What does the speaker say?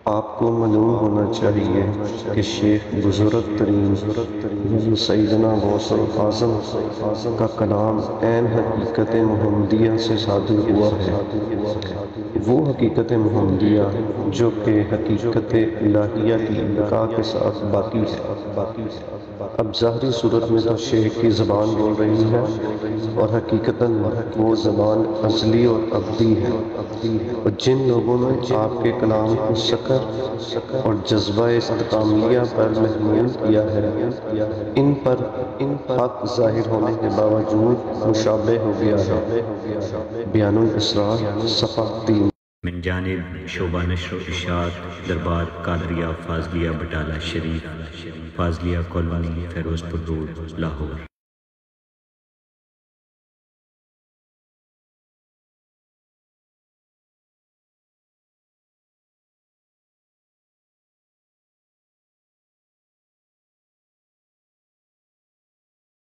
آپ کو معلوم ہونا چاہیے کہ شیخ بزرگ ترین سیدنا غوث اعظم کا کلام عین حقیقت محمدیہ سے صادر ہوا ہے، وہ حقیقت محمدیہ جو کہ حقیقت الہیہ کی انتہا کے ساتھ باقی ہے۔ اب ظاہری صورت میں تو شیخ کی زبان بول رہی ہے، اور حقیقتاً وہ زبان ازلی اور ابدی ہے، اور جن لوگوں نے آپ کے کلام کو سکر اور جذبہ استقامیہ پر محمول کیا ہے، ان پر حق ظاہر ہونے کے باوجود مشابہ ہو گیا ہے۔ بیان الاسرار صفحہ 3۔ من جانب شعبہ نشر و اشاعت دربار قادریہ فاضلیہ بٹالہ شریف، فاضلیہ کالونی، فیروز پور روڈ، لاہور۔